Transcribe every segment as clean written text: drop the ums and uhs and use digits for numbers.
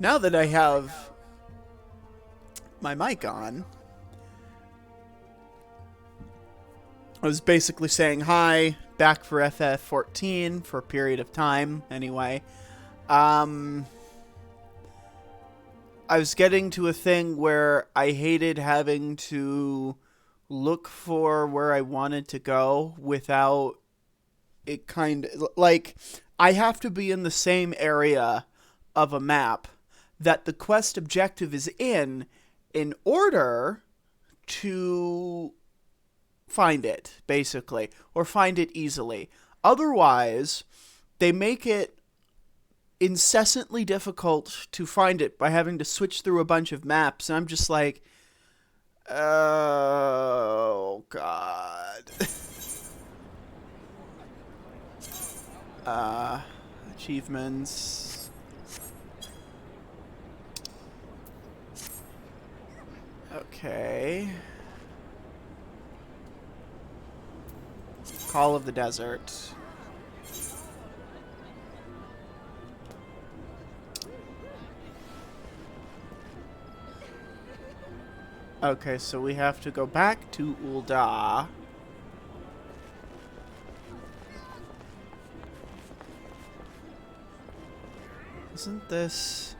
Now that I have my mic on, I was basically saying hi, back for FF14 for a period of time, anyway. I was getting to a thing where I hated having to look for where I wanted to go without it kind of... Like, I have to be in the same area of a map that the quest objective is in order to find it, basically, or find it easily. Otherwise, they make it incessantly difficult to find it by having to switch through a bunch of maps, and I'm just like, oh god. Achievements. Okay. Call of the Desert. Okay, so we have to go back to Ul'dah. Isn't this...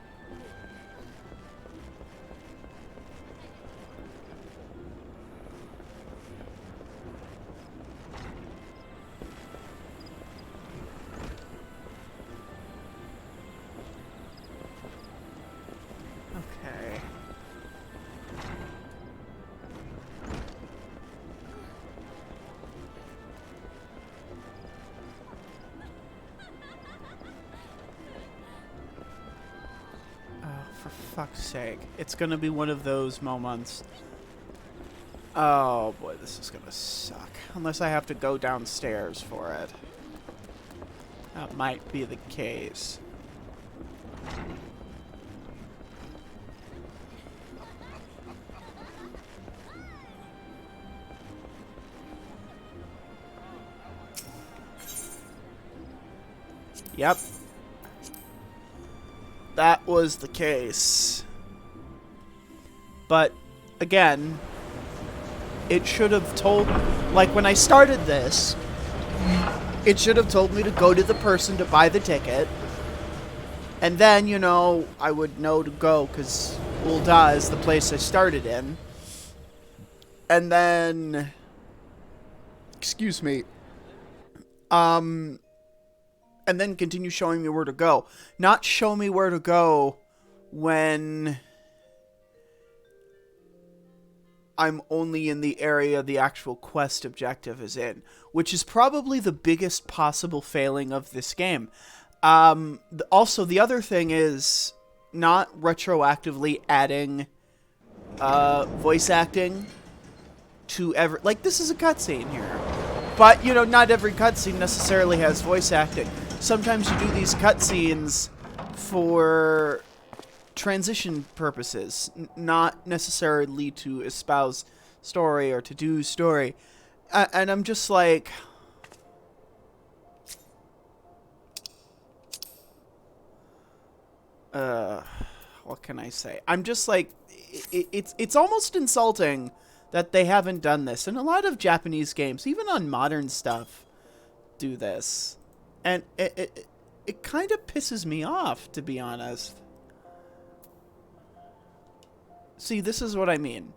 Okay. For fuck's sake. It's gonna be one of those moments. Oh boy, this is gonna suck. Unless I have to go downstairs for it. That might be the case. Yep. That was the case. But, again, it should have told... Like, when I started this, it should have told me to go to the person to buy the ticket. And then, you know, I would know to go, because Ul'dah is the place I started in. And then... Excuse me. And then continue showing me where to go. Not show me where to go when I'm only in the area the actual quest objective is in, which is probably the biggest possible failing of this game. Also, the other thing is not retroactively adding voice acting to every... Like, this is a cutscene here. But, you know, not every cutscene necessarily has voice acting. Sometimes you do these cutscenes for transition purposes, not necessarily to espouse story or to do story. And I'm just like... what can I say? I'm just like... It's almost insulting that they haven't done this. And a lot of Japanese games, even on modern stuff, do this. And it kind of pisses me off, to be honest. See, this is what I mean.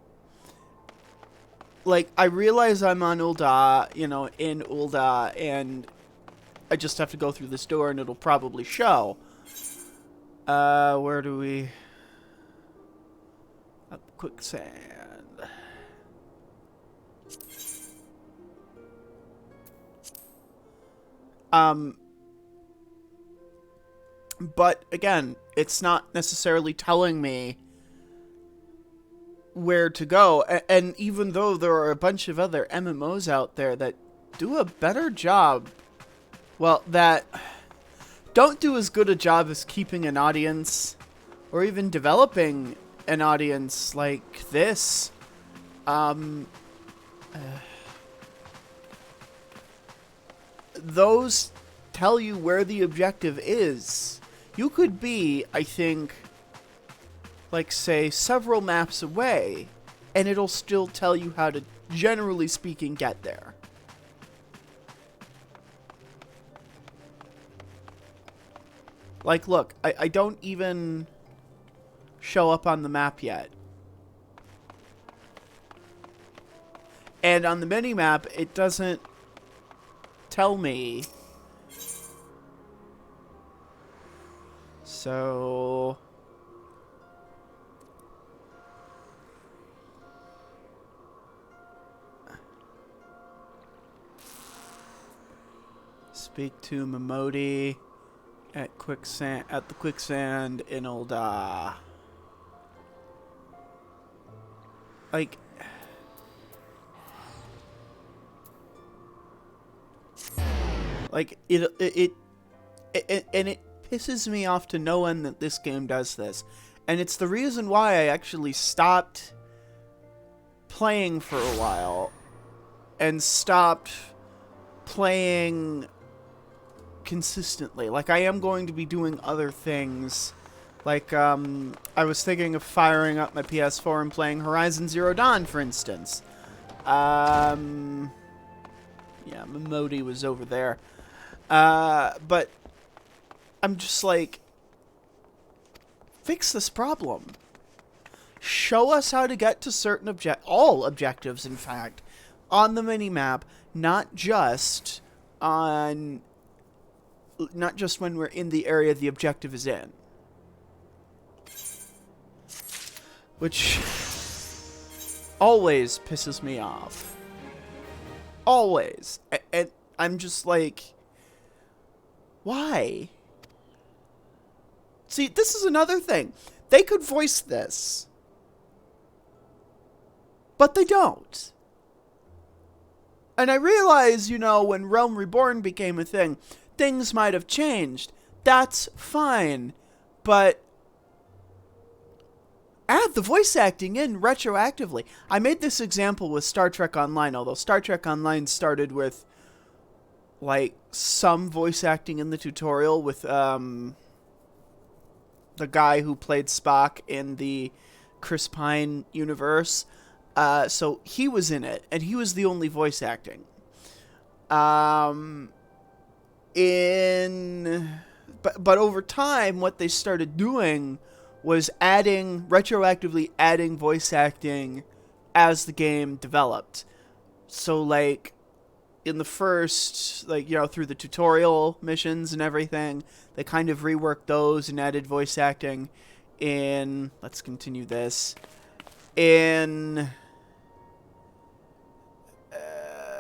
Like, I realize I'm on Ul'dah, you know, in Ul'dah, and I just have to go through this door and it'll probably show. Where do we... Up quicksand. But again, it's not necessarily telling me where to go. And even though there are a bunch of other MMOs out there that do a better job, well, that don't do as good a job as keeping an audience or even developing an audience like this, those tell you where the objective is. You could be, I think, like, say, several maps away, and it'll still tell you how to, generally speaking, get there. Like, look, I don't even show up on the map yet. And on the mini-map, it doesn't tell me. So... speak to Momodi at the quicksand in Ul'dah. Like, it pisses me off to no end that this game does this. And it's the reason why I actually stopped playing for a while and stopped playing consistently. Like, I am going to be doing other things. Like, I was thinking of firing up my PS4 and playing Horizon Zero Dawn, for instance. Yeah, Momodi was over there. But I'm just like, fix this problem. Show us how to get to certain all objectives, in fact, on the mini-map, not just when we're in the area the objective is in. Which always pisses me off. Always. And I'm just like, why? See, this is another thing. They could voice this. But they don't. And I realize, you know, when Realm Reborn became a thing, things might have changed. That's fine. But add the voice acting in retroactively. I made this example with Star Trek Online, although Star Trek Online started with, like, some voice acting in the tutorial with, the guy who played Spock in the Chris Pine universe. So he was in it, and he was the only voice acting. But over time, what they started doing was retroactively adding voice acting as the game developed. So, like, in the first, like, you know, through the tutorial missions and everything, they kind of reworked those and added voice acting in, let's continue this, in,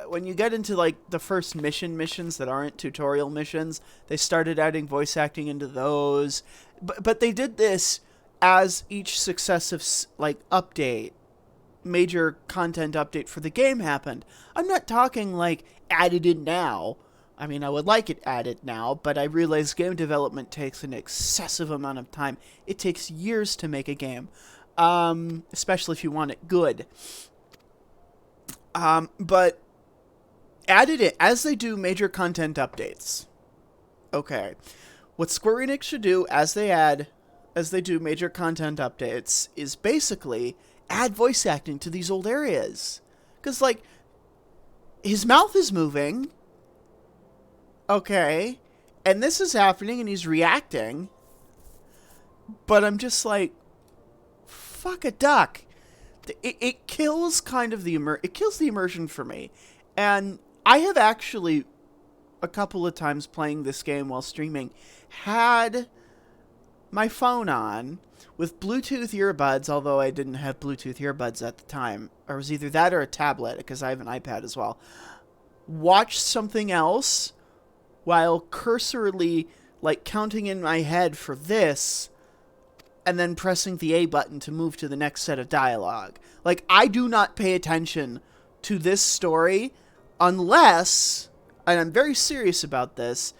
when you get into, like, the first missions that aren't tutorial missions, they started adding voice acting into those. But they did this as each successive, like, major content update for the game happened. I'm not talking, like, added in now. I mean, I would like it added now, but I realize game development takes an excessive amount of time. It takes years to make a game, especially if you want it good. But added it as they do major content updates. Okay. What Square Enix should do as they do major content updates is basically add voice acting to these old areas. Because, like, his mouth is moving. Okay. And this is happening and he's reacting. But I'm just like, fuck a duck. It kills kind of it kills the immersion for me. And I have actually, a couple of times playing this game while streaming, had my phone on with Bluetooth earbuds, although I didn't have Bluetooth earbuds at the time. Or it was either that or a tablet, because I have an iPad as well. Watched something else while cursorily, like, counting in my head for this, and then pressing the A button to move to the next set of dialogue. Like, I do not pay attention to this story unless, and I'm very serious about this,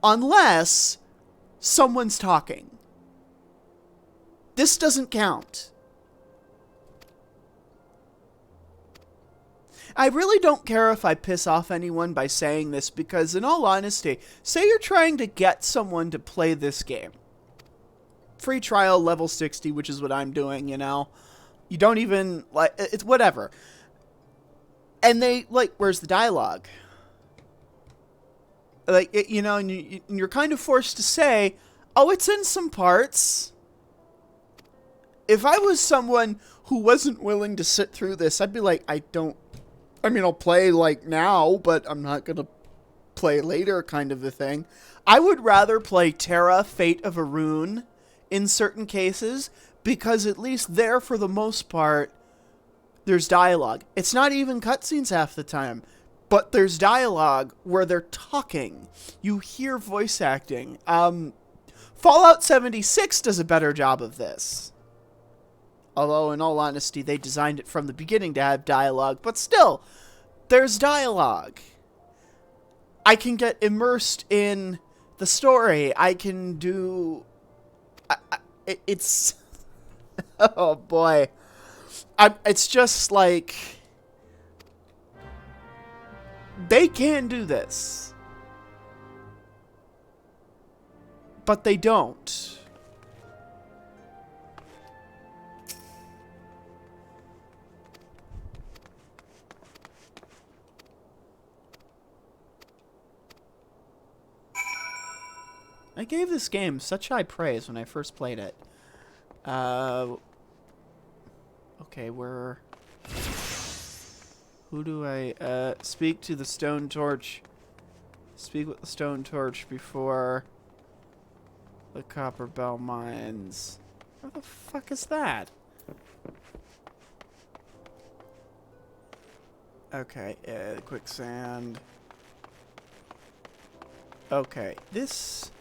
unless someone's talking. This doesn't count. I really don't care if I piss off anyone by saying this, because in all honesty, say you're trying to get someone to play this game. free trial level 60, which is what I'm doing, you know. You don't even, like, it's whatever. And they, like, where's the dialogue? Like, you know, and you're kind of forced to say, oh, it's in some parts. If I was someone who wasn't willing to sit through this, I'd be like, I'll play, like, now, but I'm not going to play later kind of a thing. I would rather play Terra, Fate of Arun in certain cases, because at least there, for the most part, there's dialogue. It's not even cutscenes half the time, but there's dialogue where they're talking. You hear voice acting. Fallout 76 does a better job of this. Although, in all honesty, they designed it from the beginning to have dialogue, but still, there's dialogue. I can get immersed in the story. I can do... it's... oh, boy. It's just like... they can do this. But they don't. I gave this game such high praise when I first played it. Okay, who do I, speak to the stone torch. Speak with the stone torch before the copper bell mines. Where the fuck is that? Okay, quicksand. Okay, this...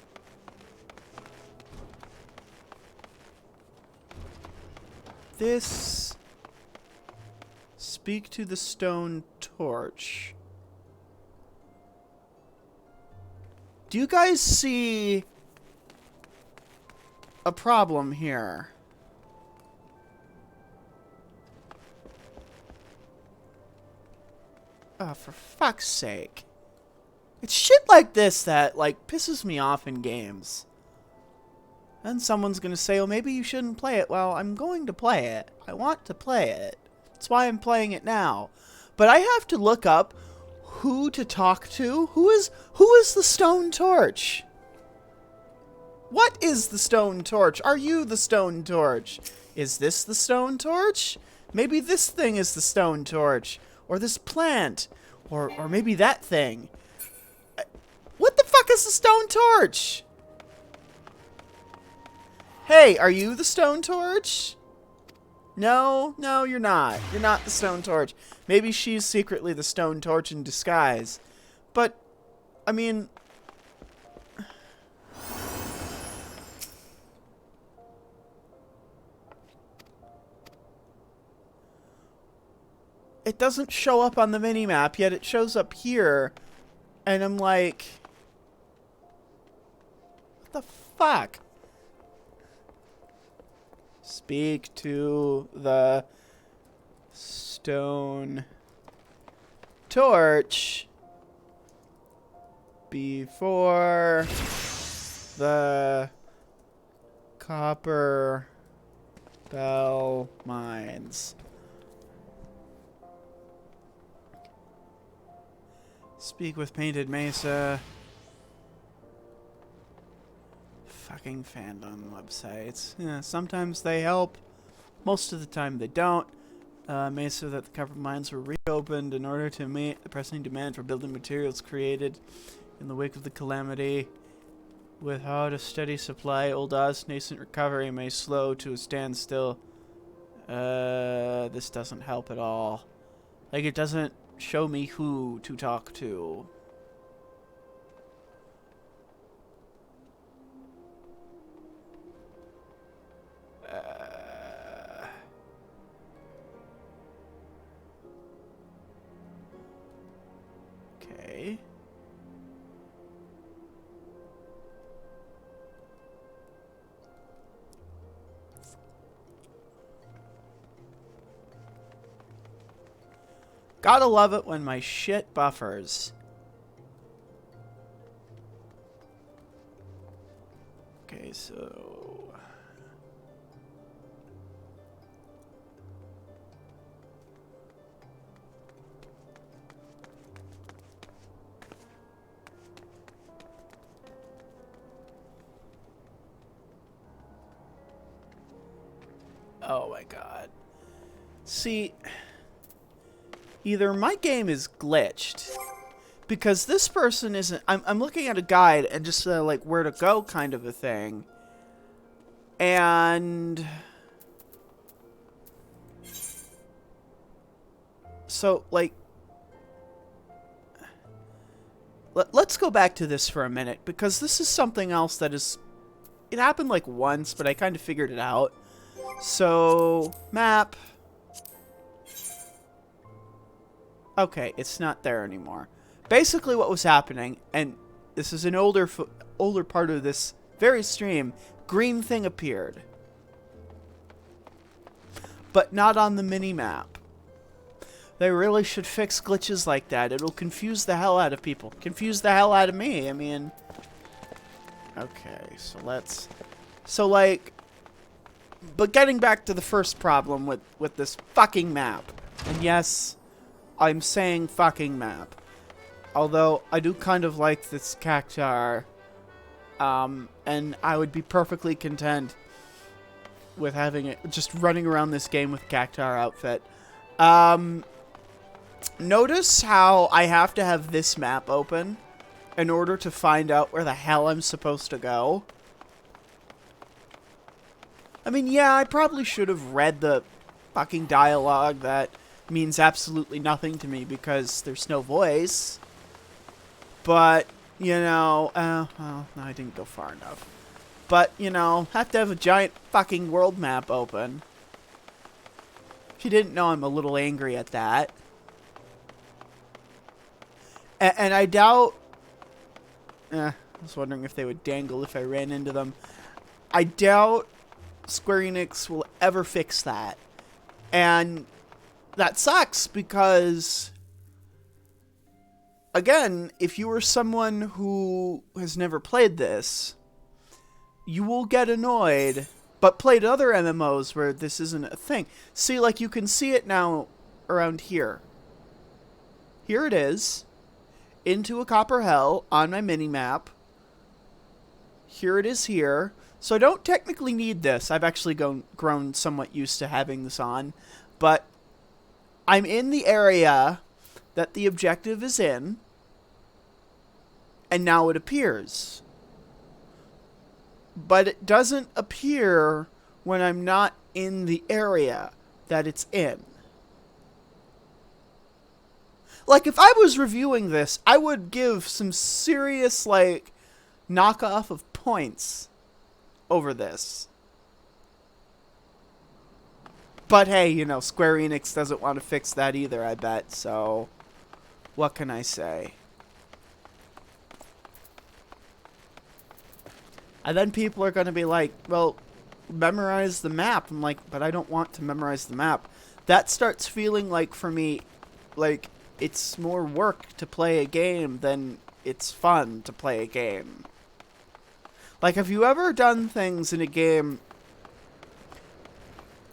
Speak to the stone torch. Do you guys see a problem here? Oh, for fuck's sake. It's shit like this that, like, pisses me off in games. Then someone's gonna say, oh, maybe you shouldn't play it. Well, I'm going to play it. I want to play it. That's why I'm playing it now. But I have to look up who to talk to. Who is the stone torch? What is the stone torch? Are you the stone torch? Is this the stone torch? Maybe this thing is the stone torch. Or this plant. Or maybe that thing. What the fuck is the stone torch? Hey, are you the stone torch? No, you're not. You're not the stone torch. Maybe she's secretly the stone torch in disguise. But, I mean... it doesn't show up on the minimap, yet it shows up here. And I'm like... what the fuck? Speak to the stone torch before the copper bell mines. Speak with Painted Mesa. Fucking fandom websites. Yeah, sometimes they help. Most of the time they don't. Mesa that the copper mines were reopened in order to meet the pressing demand for building materials created in the wake of the calamity. Without a steady supply, Old Oz's nascent recovery may slow to a standstill. This doesn't help at all. Like, it doesn't show me who to talk to. Okay. Gotta love it when my shit buffers. Okay, so Oh my god. See, either my game is glitched, because this person isn't... I'm looking at a guide and just like where to go kind of a thing. And... so, like... let's go back to this for a minute, because this is something else that is... it happened like once, but I kind of figured it out. So, map. Okay, it's not there anymore. Basically what was happening, and this is an older part of this very stream, green thing appeared. But not on the mini-map. They really should fix glitches like that. It'll confuse the hell out of people. Confuse the hell out of me. I mean... okay, so let's... so, like... but getting back to the first problem with this fucking map. And yes, I'm saying fucking map. Although, I do kind of like this cactuar. And I would be perfectly content with having it... just running around this game with cactuar outfit. Notice how I have to have this map open in order to find out where the hell I'm supposed to go. I mean, yeah, I probably should have read the fucking dialogue that means absolutely nothing to me because there's no voice. But, you know, well, no, I didn't go far enough. But, you know, have to have a giant fucking world map open. If you didn't know, I'm a little angry at that. And I doubt... I was wondering if they would dangle if I ran into them. I doubt Square Enix will ever fix that. And that sucks because... again, if you are someone who has never played this, you will get annoyed, but played other MMOs where this isn't a thing. See, like, you can see it now around here. Here it is. Into a copper hell on my mini-map. Here it is here. So I don't technically need this. I've actually grown somewhat used to having this on. But I'm in the area that the objective is in. And now it appears. But it doesn't appear when I'm not in the area that it's in. Like, if I was reviewing this, I would give some serious, like, knockoff of points over this. But hey, you know, Square Enix doesn't want to fix that either, I bet, so what can I say? And then people are going to be like, well, memorize the map. I'm like, but I don't want to memorize the map. That starts feeling like, for me, like, it's more work to play a game than it's fun to play a game. Like, have you ever done things in a game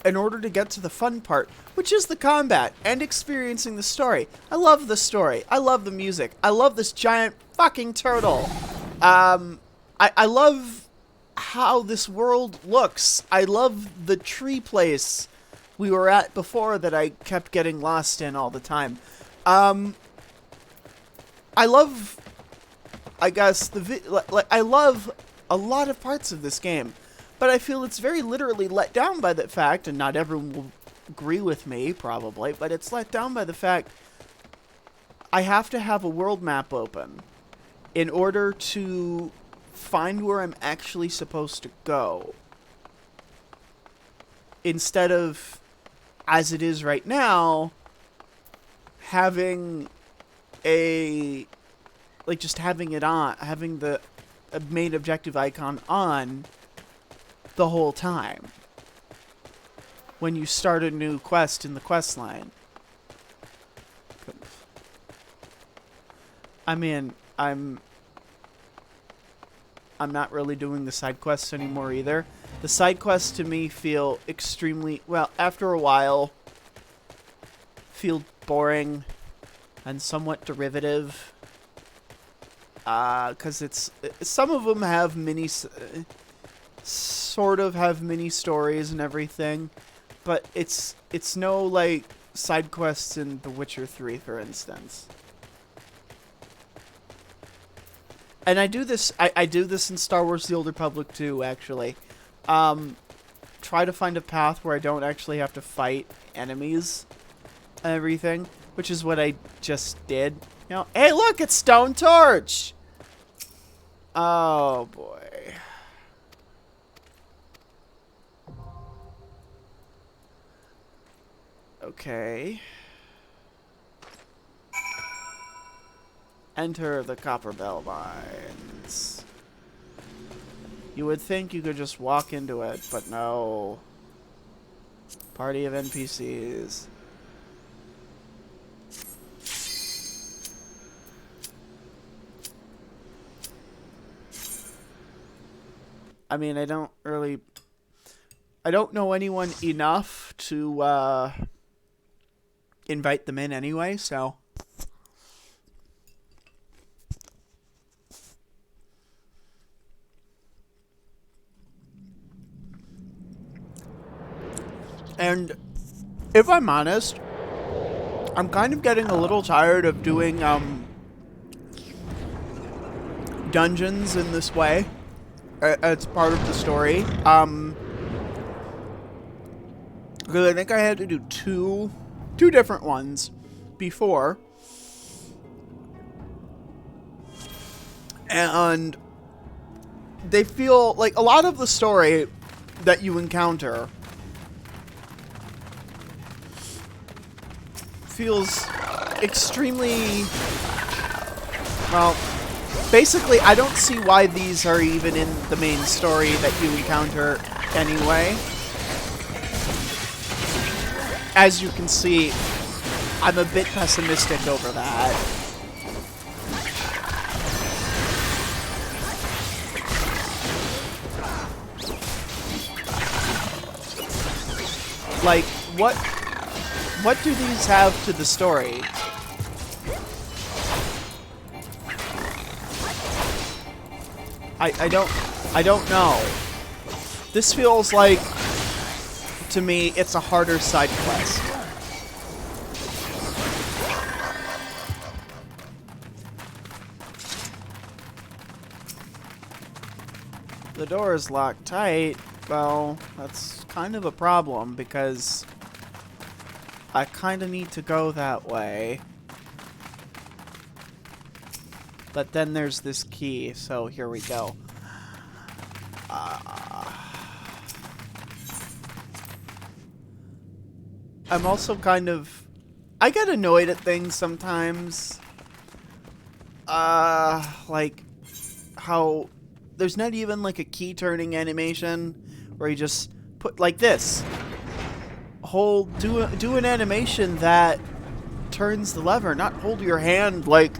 in order to get to the fun part, which is the combat and experiencing the story? I love the story. I love the music. I love this giant fucking turtle. I love how this world looks. I love the tree place we were at before that I kept getting lost in all the time. I love, I guess, I love a lot of parts of this game, but I feel it's very literally let down by the fact, and not everyone will agree with me, probably, but it's let down by the fact I have to have a world map open in order to find where I'm actually supposed to go. Instead of, as it is right now, having a, like, just having it on, having the main objective icon on the whole time when you start a new quest in the quest line. I mean, I'm not really doing the side quests anymore either. The side quests to me feel extremely, well, after a while, feel boring and somewhat derivative. Because it's, some of them have sort of have mini stories and everything. but it's no like side quests in The Witcher 3, for instance. And I do this in Star Wars The Old Republic too, actually. Try to find a path where I don't actually have to fight enemies and everything, which is what I just did. You know, hey look, it's Stone Torch! Oh boy. Okay. Enter the Copperbell Mines. You would think you could just walk into it, but no. Party of NPCs. I mean, I don't know anyone enough to invite them in anyway, so. And if I'm honest, I'm kind of getting a little tired of doing dungeons in this way. It's part of the story. Because I think I had to do two different ones before. And they feel like a lot of the story that you encounter feels extremely, well, basically I don't see why these are even in the main story that you encounter anyway. As you can see, I'm a bit pessimistic over that. Like, what do these have to the story? I don't know. This feels like, to me, it's a harder side quest. The door is locked tight. Well, that's kind of a problem because I kind of need to go that way. But then there's this key, so here we go. I'm also kind of... I get annoyed at things sometimes. Like how there's not even like a key turning animation where you just put like this. Do an animation that turns the lever, not hold your hand like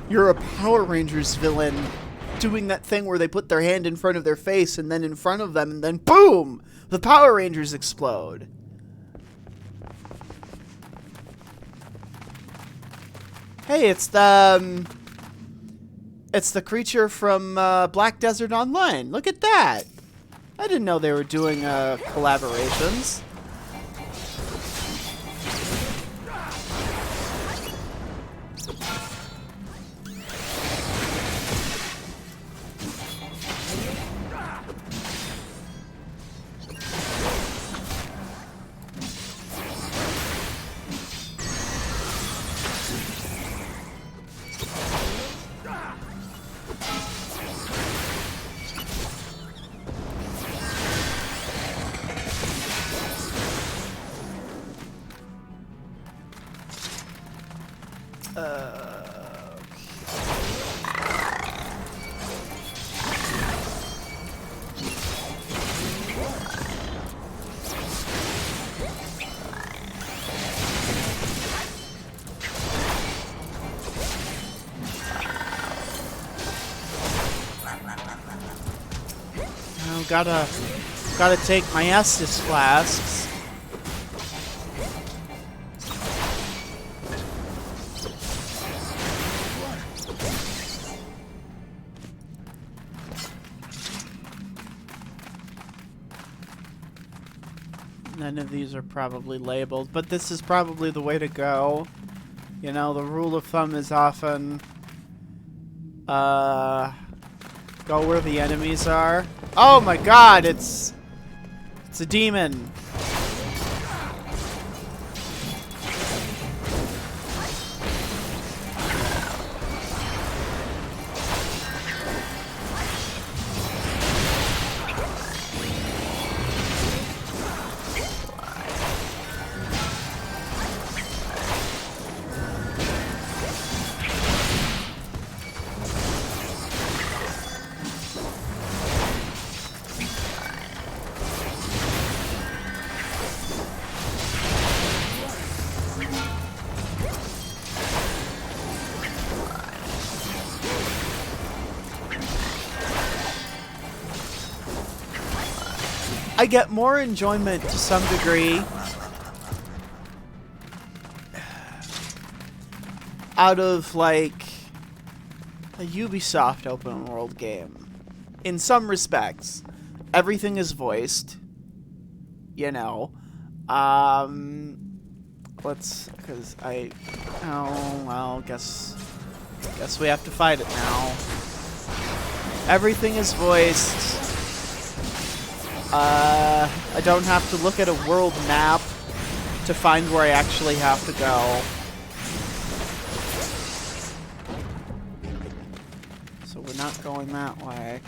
you're a Power Rangers villain doing that thing where they put their hand in front of their face and then in front of them and then boom! The Power Rangers explode. Hey, it's the creature from Black Desert Online. Look at that. I didn't know they were doing collaborations. Gotta take my Estus flasks. None of these are probably labeled, but this is probably the way to go. You know, the rule of thumb is often go where the enemies are. Oh my god, it's a demon. I get more enjoyment to some degree out of, like, a Ubisoft open world game. In some respects, everything is voiced, you know. Because oh, well, guess we have to fight it now. Everything is voiced. I don't have to look at a world map to find where I actually have to go. So we're not going that way.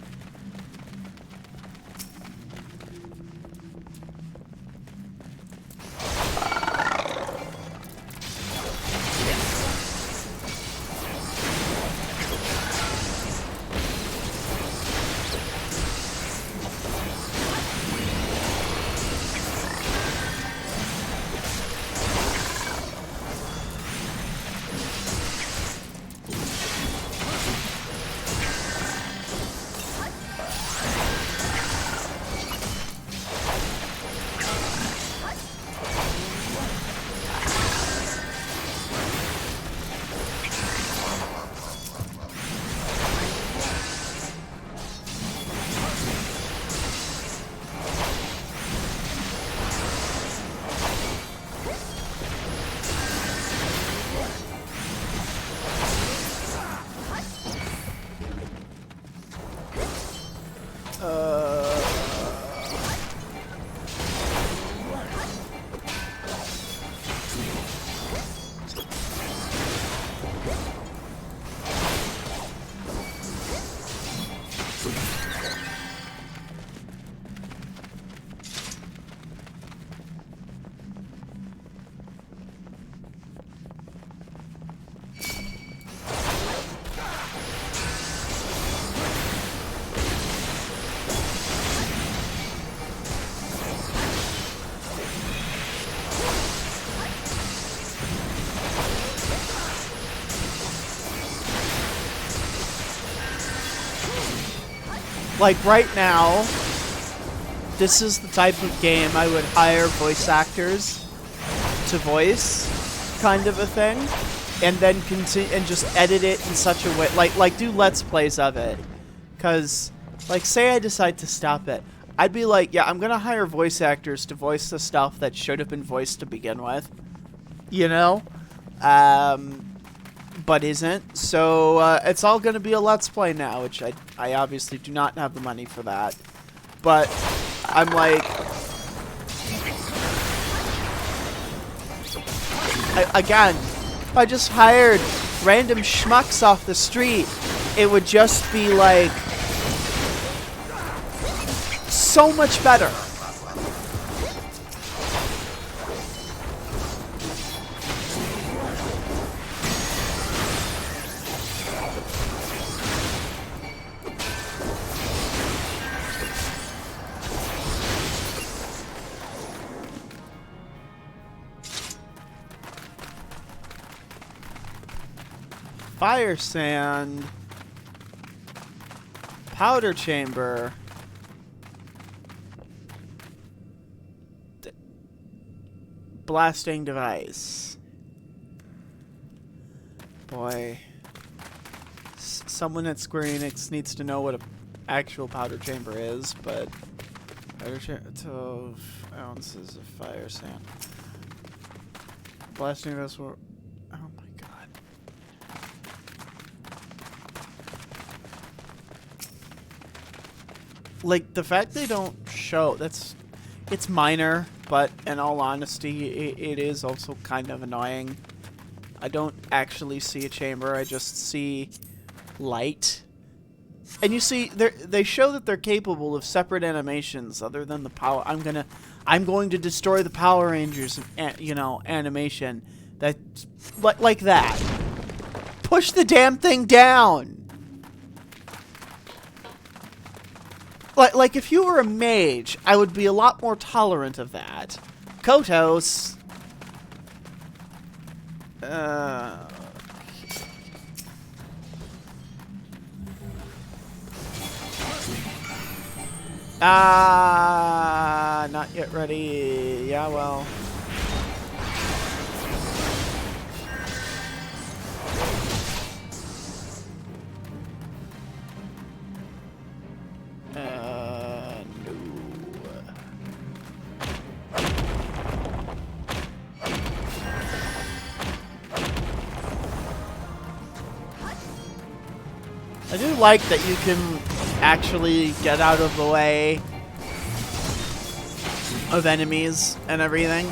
Like, right now, this is the type of game I would hire voice actors to voice, kind of a thing, and then continue and just edit it in such a way, like do Let's Plays of it. Cause, like, say I decide to stop it, I'd be like, yeah, I'm gonna hire voice actors to voice the stuff that should have been voiced to begin with, you know, but isn't. So it's all gonna be a Let's Play now, which I obviously do not have the money for that. But I'm like, again, if I just hired random schmucks off the street, it would just be like so much better. Fire sand, powder chamber, blasting device. Boy, someone at Square Enix needs to know what an actual powder chamber is, but Hydrogen 12 ounces of fire sand. Blasting vessel. Oh my god. Like, the fact they don't show, it's minor, but in all honesty, it is also kind of annoying. I don't actually see a chamber, I just see light. And you see, they show that they're capable of separate animations other than the power. I'm going to destroy the Power Rangers, you know, animation. That, like that. Push the damn thing down. Like if you were a mage, I would be a lot more tolerant of that. Kotos. Not yet ready. Yeah, well. No. I do like that you can actually get out of the way of enemies and everything.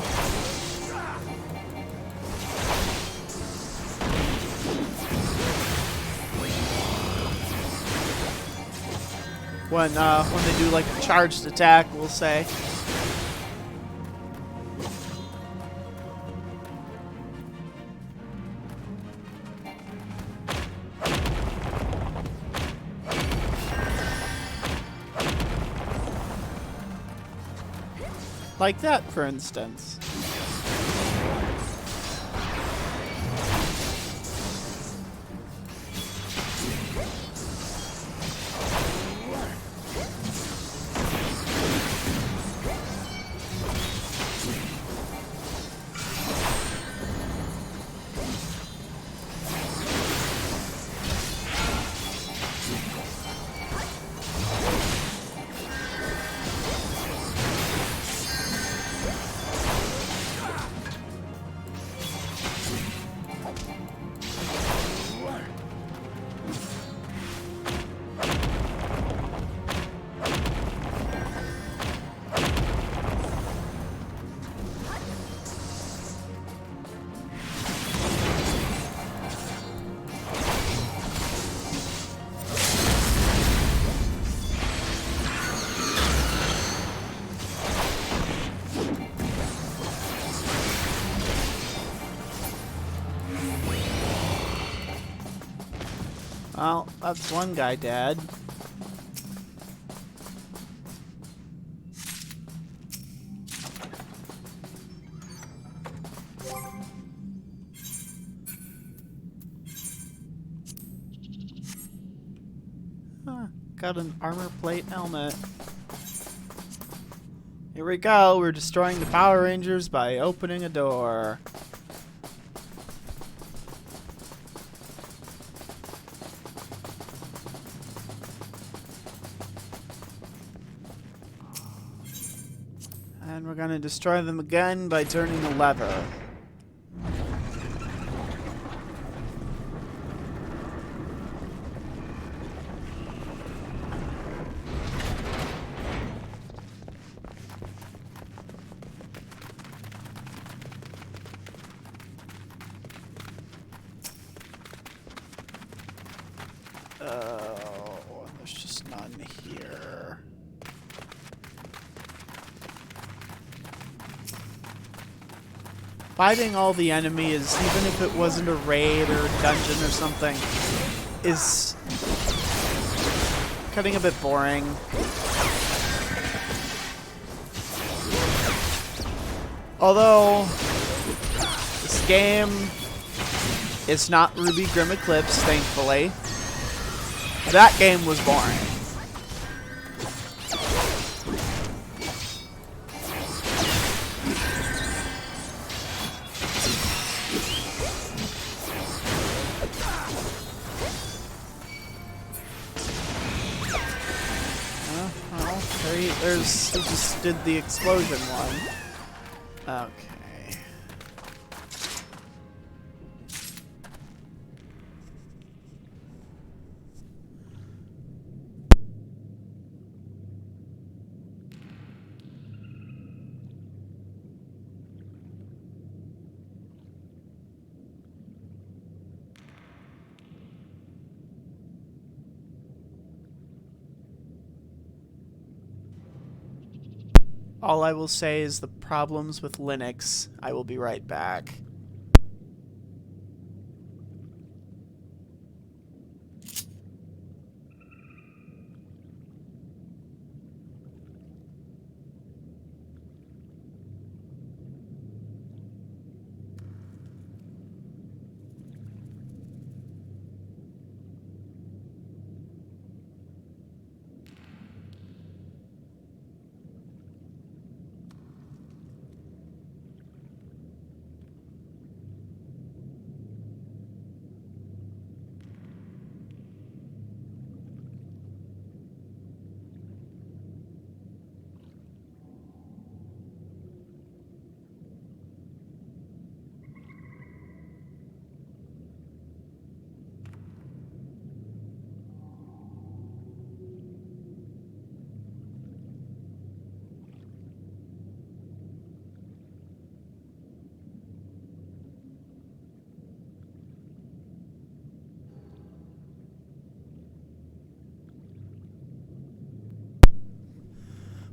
When they do like a charged attack, we'll say. Like that, for instance. Well, that's one guy dead. Huh, got an armor plate helmet. Here we go, we're destroying the Power Rangers by opening a door. And we're gonna destroy them again by turning the lever. Oh, there's just none here. Fighting all the enemies, even if it wasn't a raid or a dungeon or something, is getting a bit boring. Although, this game is not Ruby Grim Eclipse, thankfully. That game was boring. He just did the explosion one. Okay. All I will say is the problems with Linux. I will be right back.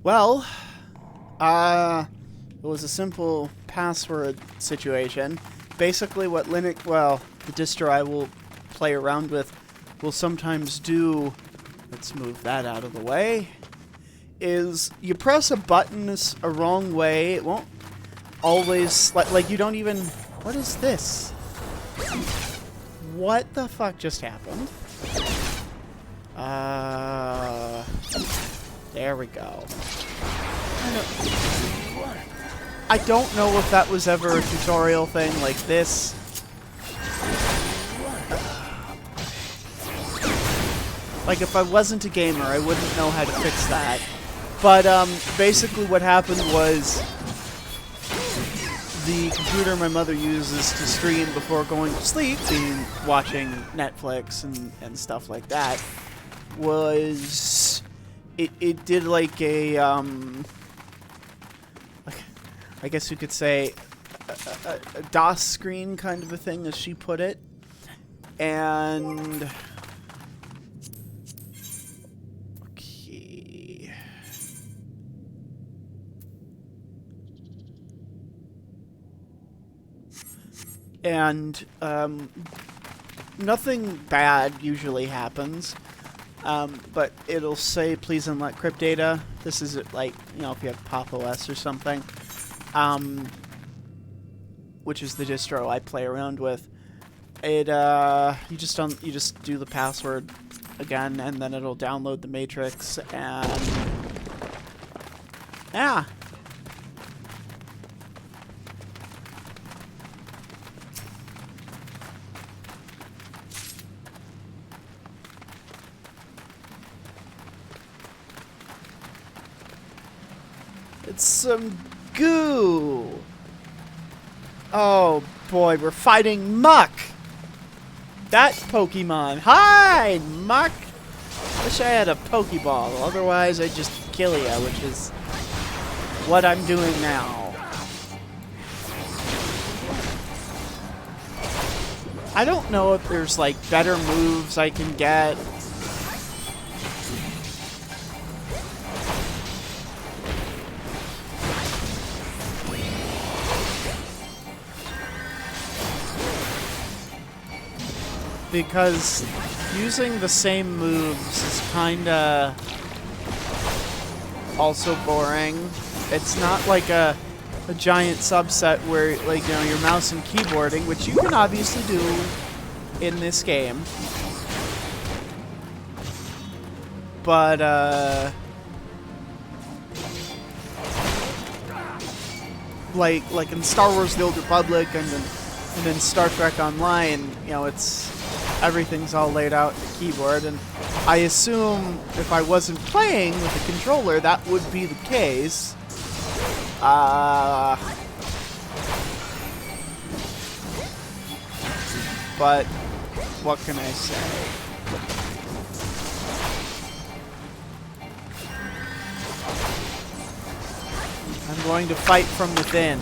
Well, it was a simple password situation. Basically what Linux, well, the distro I will play around with will sometimes do, let's move that out of the way, is you press a button a wrong way, it won't always, like you don't even, what is this? What the fuck just happened? There we go. I don't know if that was ever a tutorial thing like this. Like, if I wasn't a gamer, I wouldn't know how to fix that. But, basically what happened was the computer my mother uses to stream before going to sleep and watching Netflix and stuff like that was... It did like a, I guess you could say a DOS screen kind of a thing, as she put it. And... okay. And, nothing bad usually happens. But it'll say, please unlock crypt data. This is like, you know, if you have Pop! OS or something. Which is the distro I play around with. It, you just do the password again, and then it'll download the matrix, and... yeah. It's some goo. Oh boy, we're fighting Muck. That Pokemon. Hi, Muck. Wish I had a Pokeball. Otherwise, I'd just kill ya, which is what I'm doing now. I don't know if there's like better moves I can get. Because using the same moves is kinda also boring. It's not like a giant subset where, like, you know, your mouse and keyboarding, which you can obviously do in this game. But, like in Star Wars: The Old Republic and then Star Trek Online, you know, it's everything's all laid out on the keyboard, and I assume if I wasn't playing with a controller, that would be the case. But what can I say? I'm going to fight from within.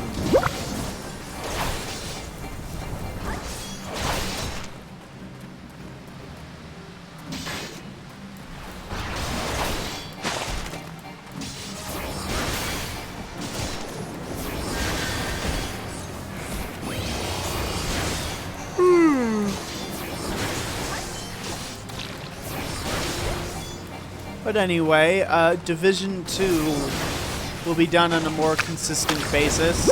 But anyway, Division 2 will be done on a more consistent basis.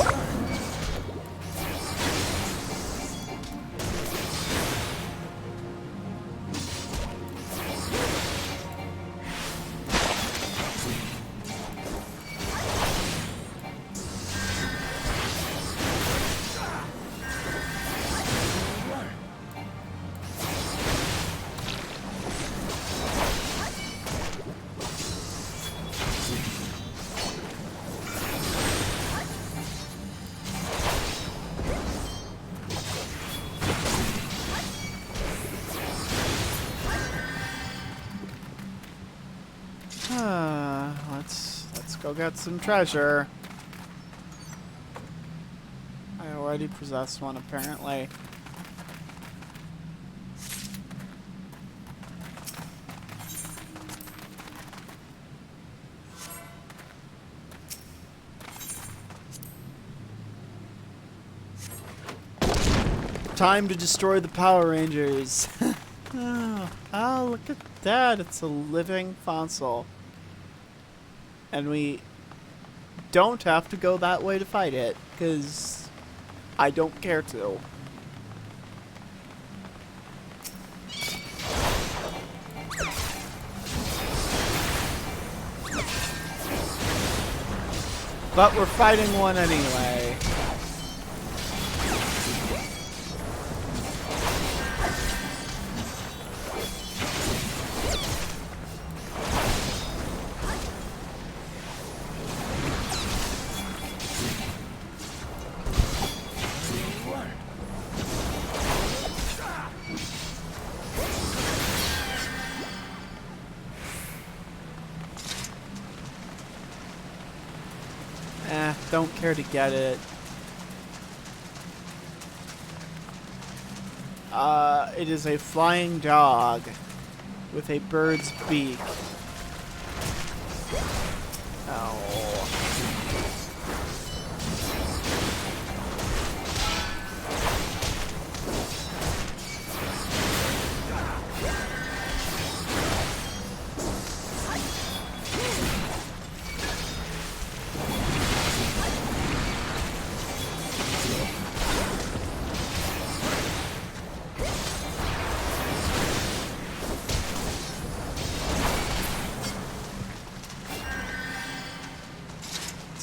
Let's go get some treasure. I already possess one, apparently. Time to destroy the Power Rangers. Oh, look at that. It's a living fossil. And we don't have to go that way to fight it, because I don't care to. But we're fighting one anyway. Don't care to get it. It is a flying dog with a bird's beak. Oh.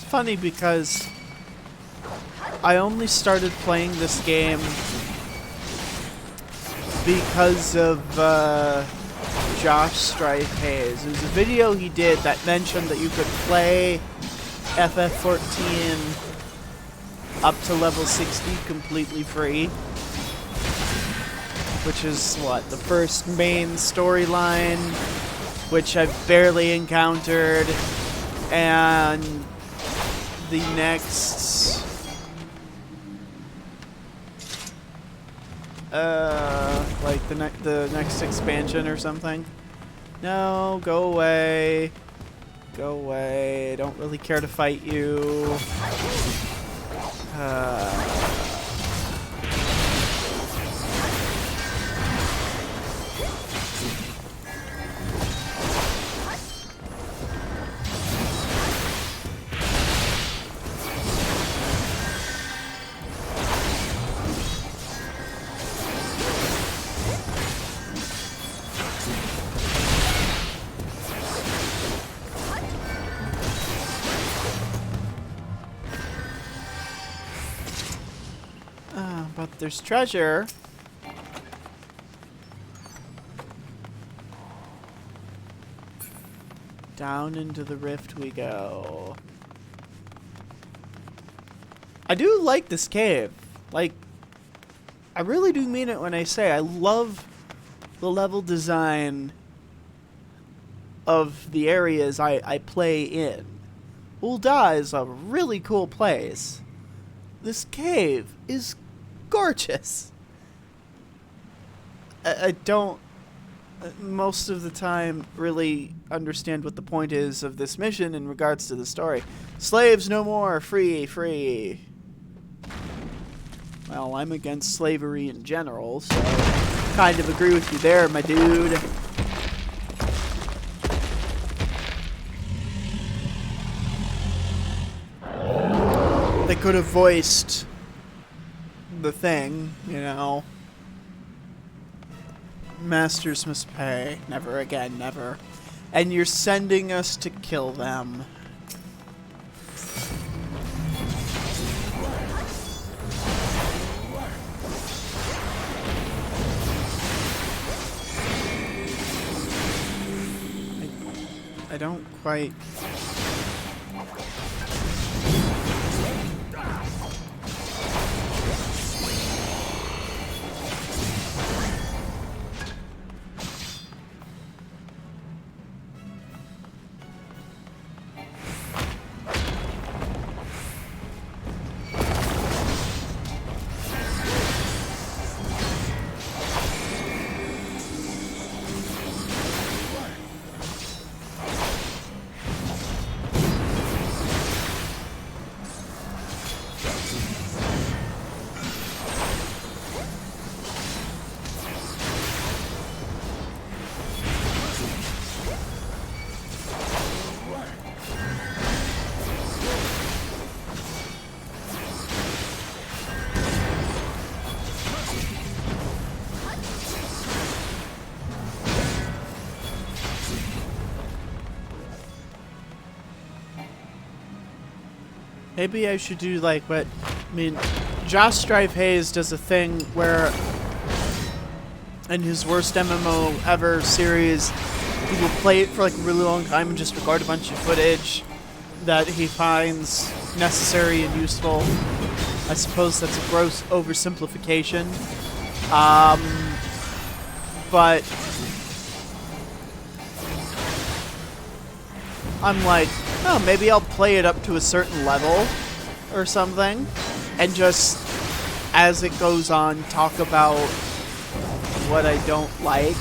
Funny because I only started playing this game because of Josh Strife Hayes. There's a video he did that mentioned that you could play FF14 up to level 60 completely free, which is what, the first main storyline, which I've barely encountered, and the next like the next expansion or something. No, go away. Go away. I don't really care to fight you. But there's treasure. Down into the rift we go. I do like this cave. Like, I really do mean it when I say I love the level design of the areas I play in. Ul'dah is a really cool place. This cave is gorgeous. I don't, most of the time, really understand what the point is of this mission in regards to the story. Slaves no more! Free! Free! Well, I'm against slavery in general, so kind of agree with you there, my dude. They could have voiced the thing, you know. Masters must pay. Never again, never. And you're sending us to kill them. I don't quite... Maybe I should do like what, I mean, Josh Strive Hayes does a thing where in his worst MMO ever series, he will play it for like a really long time and just record a bunch of footage that he finds necessary and useful. I suppose that's a gross oversimplification. But I'm like, oh, maybe I'll play it up to a certain level or something, and just, as it goes on, talk about what I don't like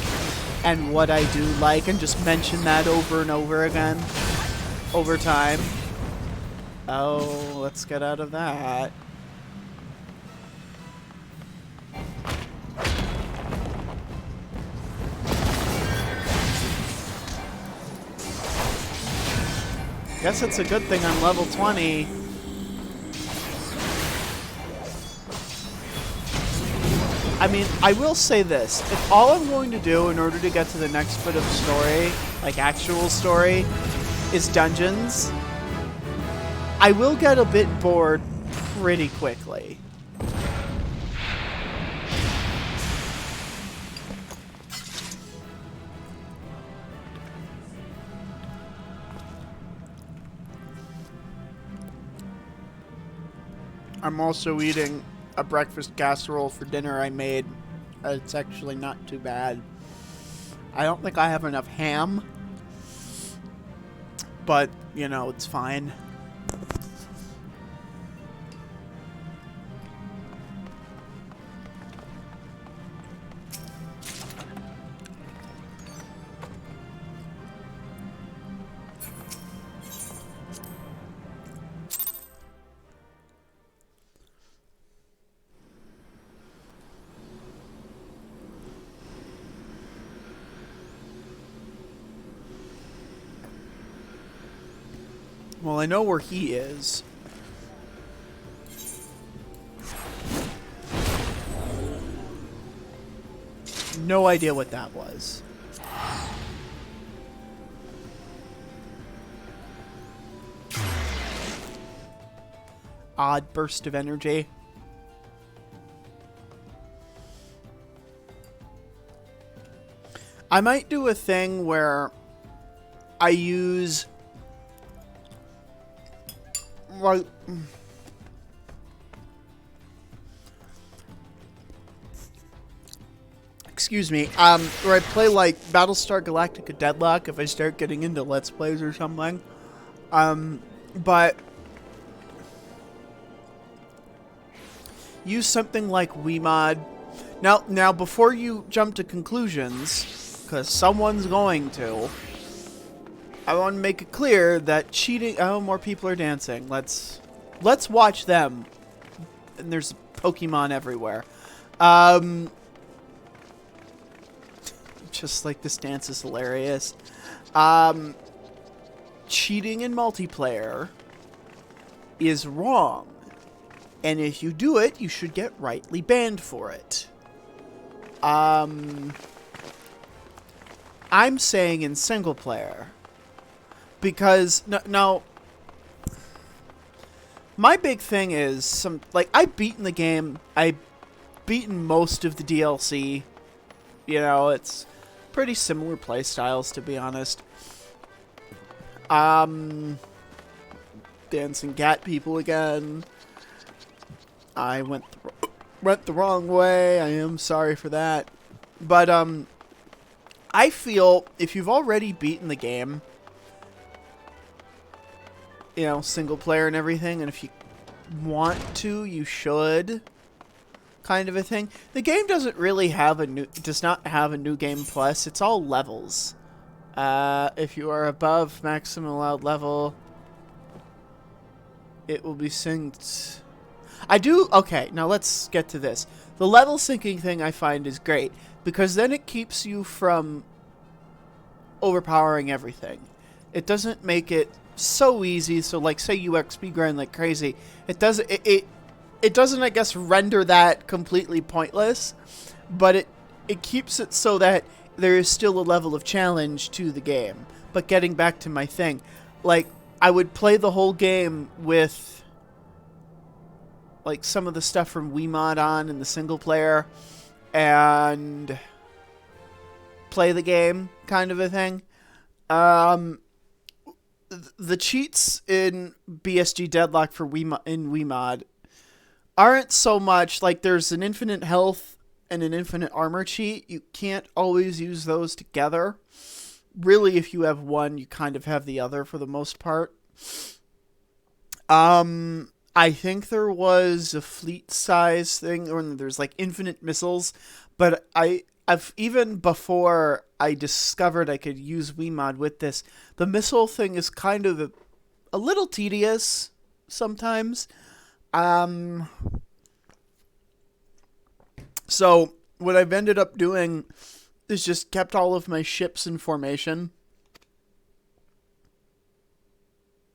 and what I do like, and just mention that over and over again over time. Oh, let's get out of that. Guess it's a good thing I'm level 20. I mean, I will say this. If all I'm going to do in order to get to the next bit of story, like actual story, is dungeons, I will get a bit bored pretty quickly. I'm also eating a breakfast casserole for dinner I made. It's actually not too bad. I don't think I have enough ham, but, you know, it's fine. Well, I know where he is. No idea what that was. Odd burst of energy. I might do a thing where I use... Right... Excuse me, where I play, like, Battlestar Galactica Deadlock if I start getting into Let's Plays or something. But... use something like Wiimod. Now, before you jump to conclusions, because someone's going to, I want to make it clear that cheating... Oh, more people are dancing. Let's watch them. And there's Pokemon everywhere. Just like this dance is hilarious. Cheating in multiplayer is wrong. And if you do it, you should get rightly banned for it. I'm saying in single player. Because, now, my big thing is, I've beaten the game. I've beaten most of the DLC. You know, it's pretty similar play styles, to be honest. Dancing cat people again. I went the wrong way. I am sorry for that. But, I feel if you've already beaten the game, you know, single player and everything, and if you want to, you should, kind of a thing. The game doesn't really have does not have a new game plus. It's all levels. If you are above maximum allowed level, it will be synced. Okay, now let's get to this. The level syncing thing I find is great, because then it keeps you from overpowering everything. It doesn't make it so easy, so like, say you XP grind like crazy, it doesn't, I guess, render that completely pointless, but it keeps it so that there is still a level of challenge to the game. But getting back to my thing, like, I would play the whole game with like some of the stuff from Wiimod on in the single player and play the game, kind of a thing. The cheats in BSG Deadlock for Wiimod aren't so much like there's an infinite health and an infinite armor cheat. You can't always use those together. Really, if you have one, you kind of have the other for the most part. I think there was a fleet size thing, or there's like infinite missiles, but I've even before I discovered I could use Wiimod with this, the missile thing is kind of a little tedious sometimes. So what I've ended up doing is just kept all of my ships in formation.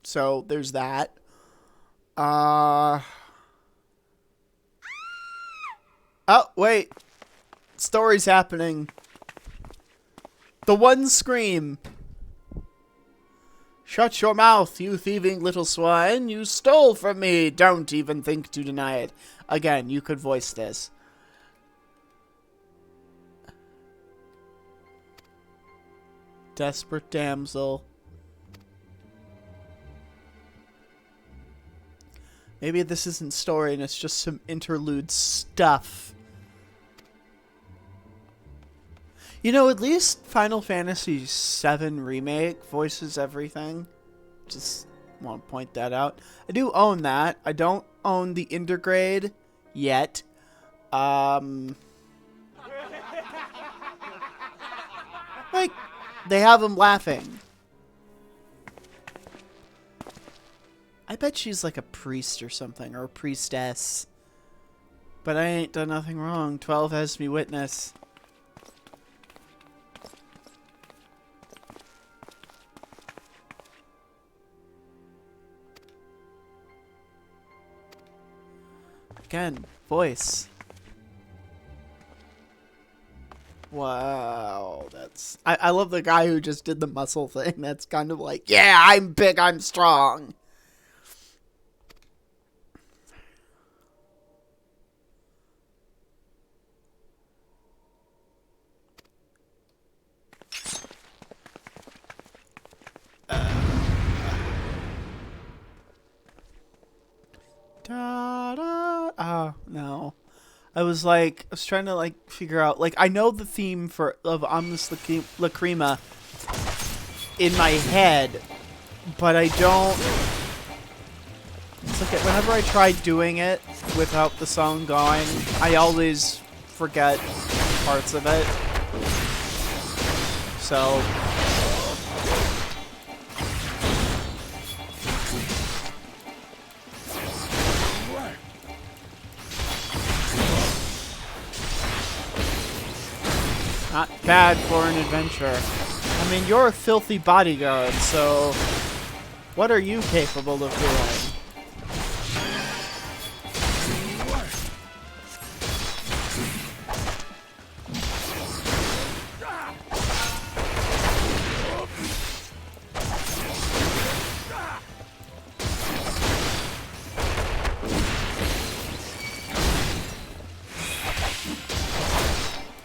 So there's that. Oh, wait. Story's happening. The one scream. Shut your mouth, you thieving little swine. You stole from me. Don't even think to deny it. Again, you could voice this. Desperate damsel. Maybe this isn't story and it's just some interlude stuff. You know, at least Final Fantasy VII Remake voices everything. Just want to point that out. I do own that. I don't own the Intergrade yet. Like, they have him laughing. I bet she's like a priest or something, or a priestess. But I ain't done nothing wrong. 12 has me witness. Again, voice. Wow, that's... I love the guy who just did the muscle thing. That's kind of like, yeah, I'm big, I'm strong. I was trying to like figure out, like, I know the theme of Omnis Lacrima in my head, but I don't. It's like whenever I try doing it without the song going, I always forget parts of it. So. Not bad for an adventure. I mean, you're a filthy bodyguard, so what are you capable of doing?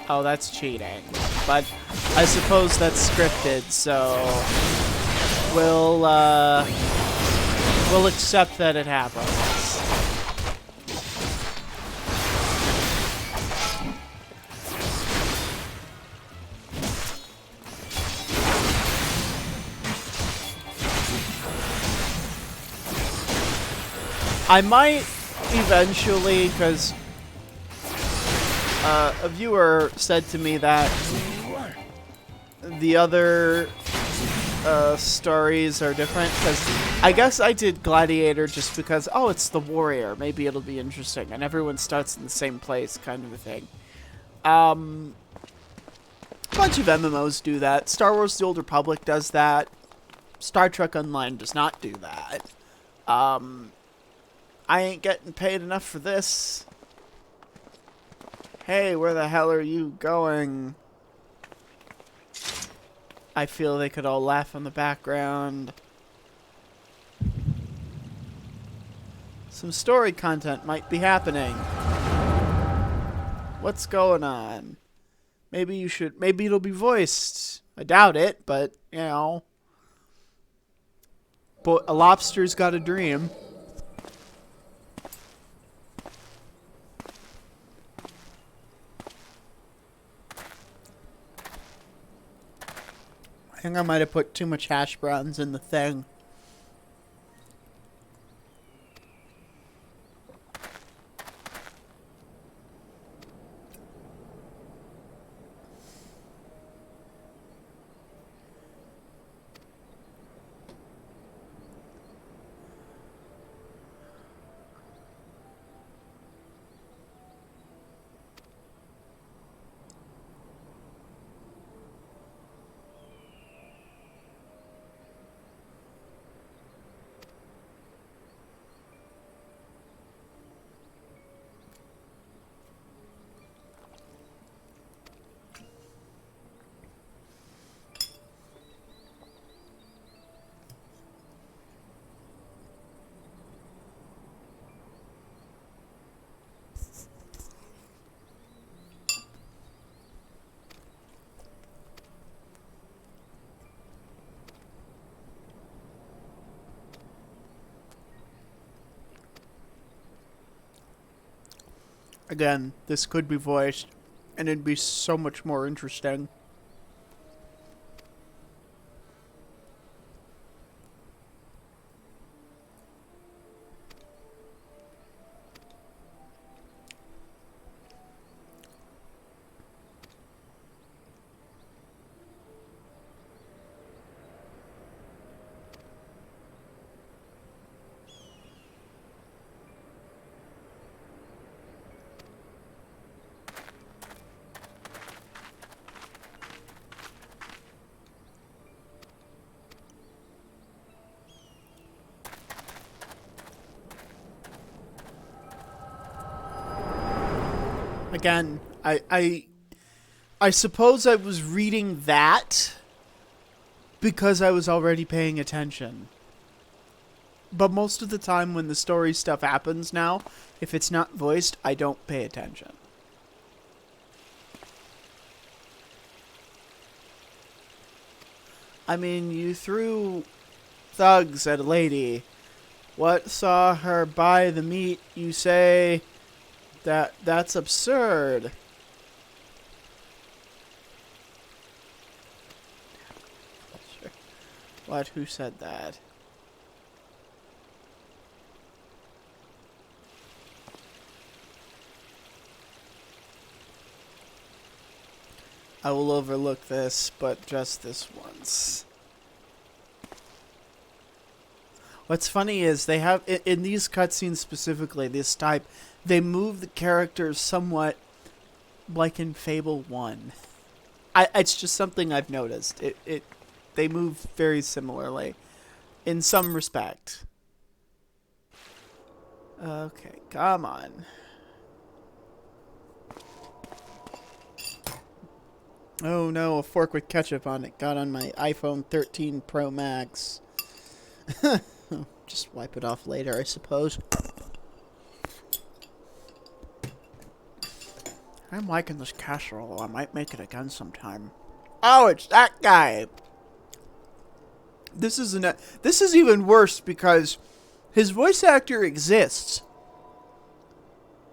Oh, that's cheating. But I suppose that's scripted, so we'll accept that it happens. I might eventually, because a viewer said to me that the other stories are different, because I guess I did Gladiator just because, oh, it's the warrior, maybe it'll be interesting, and everyone starts in the same place, kind of a thing. A bunch of MMOs do that. Star Wars The Old Republic does that. Star Trek Online does not do that. I ain't getting paid enough for this. Hey, where the hell are you going? I feel they could all laugh in the background. Some story content might be happening. What's going on? Maybe it'll be voiced. I doubt it, but, you know. But a lobster's got a dream. I think I might have put too much hash browns in the thing. Again, this could be voiced, and it'd be so much more interesting. Again, I suppose I was reading that because I was already paying attention. But most of the time when the story stuff happens now, if it's not voiced, I don't pay attention. I mean, you threw thugs at a lady. What saw her buy the meat, you say? That's absurd. What? Who said that? I will overlook this, but just this once. What's funny is they have, in these cutscenes specifically, this type, they move the characters somewhat like in Fable 1. It's just something I've noticed. They move very similarly in some respect. Okay, come on. Oh no, a fork with ketchup on it got on my iPhone 13 Pro Max. Just wipe it off later, I suppose. I'm liking this casserole. I might make it again sometime. Oh, it's that guy. This is even worse because his voice actor exists,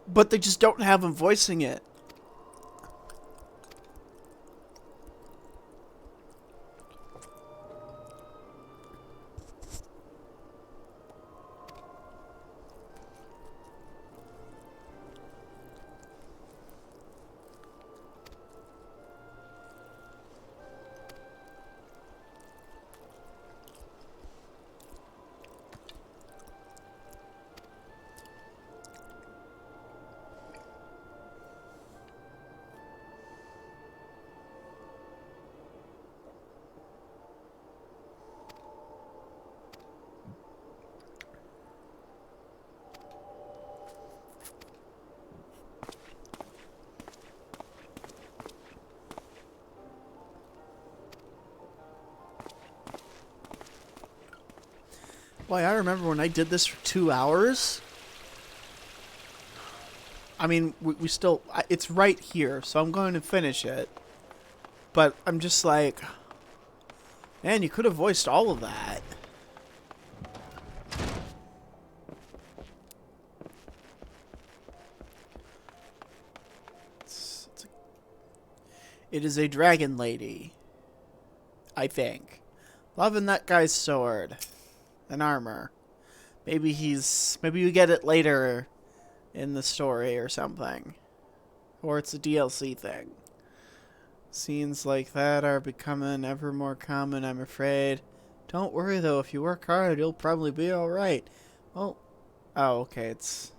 but they just don't have him voicing it. Boy, I remember when I did this for 2 hours. I mean, we still... It's right here, so I'm going to finish it. But I'm just like... Man, you could have voiced all of that. It is a dragon lady. I think. Loving that guy's sword. And armor. Maybe you get it later in the story or something. Or it's a DLC thing. Scenes like that are becoming ever more common, I'm afraid. Don't worry though, if you work hard, you'll probably be alright. Well, oh, okay, it's...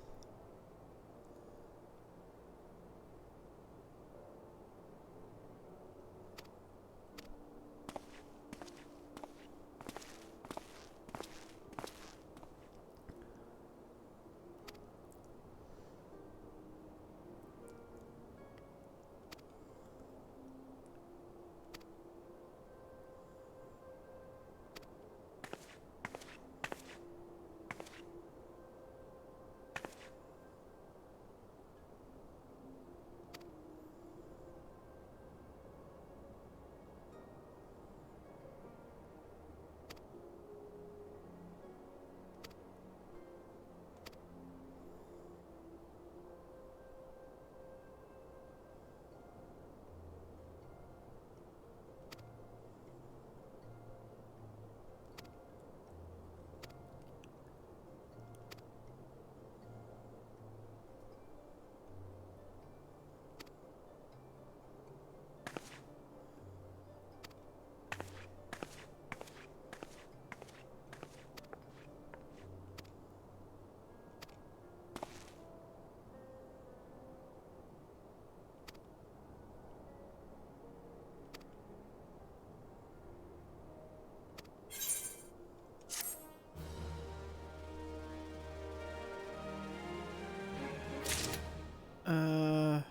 I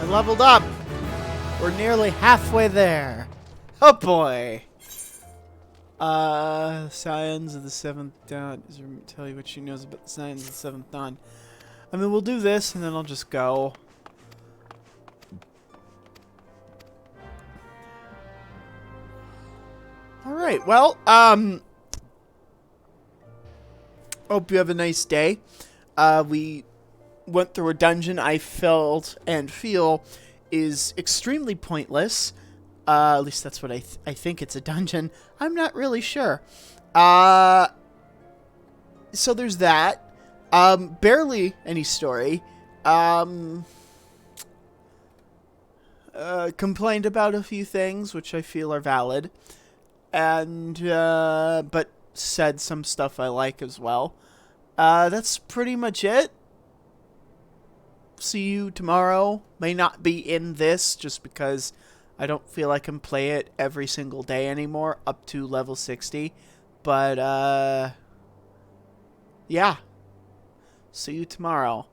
leveled up! We're nearly halfway there. Oh boy! Scions of the Seventh Dawn. Does it tell you what she knows about the Scions of the Seventh Dawn? I mean, we'll do this and then I'll just go. Alright, well, hope you have a nice day. went through a dungeon I felt and feel is extremely pointless. At least that's what I think it's a dungeon. I'm not really sure. So there's that. Barely any story. Complained about a few things, which I feel are valid. And, but said some stuff I like as well. That's pretty much it. See you tomorrow. May not be in this, just because I don't feel I can play it every single day anymore, up to level 60. But, yeah. See you tomorrow.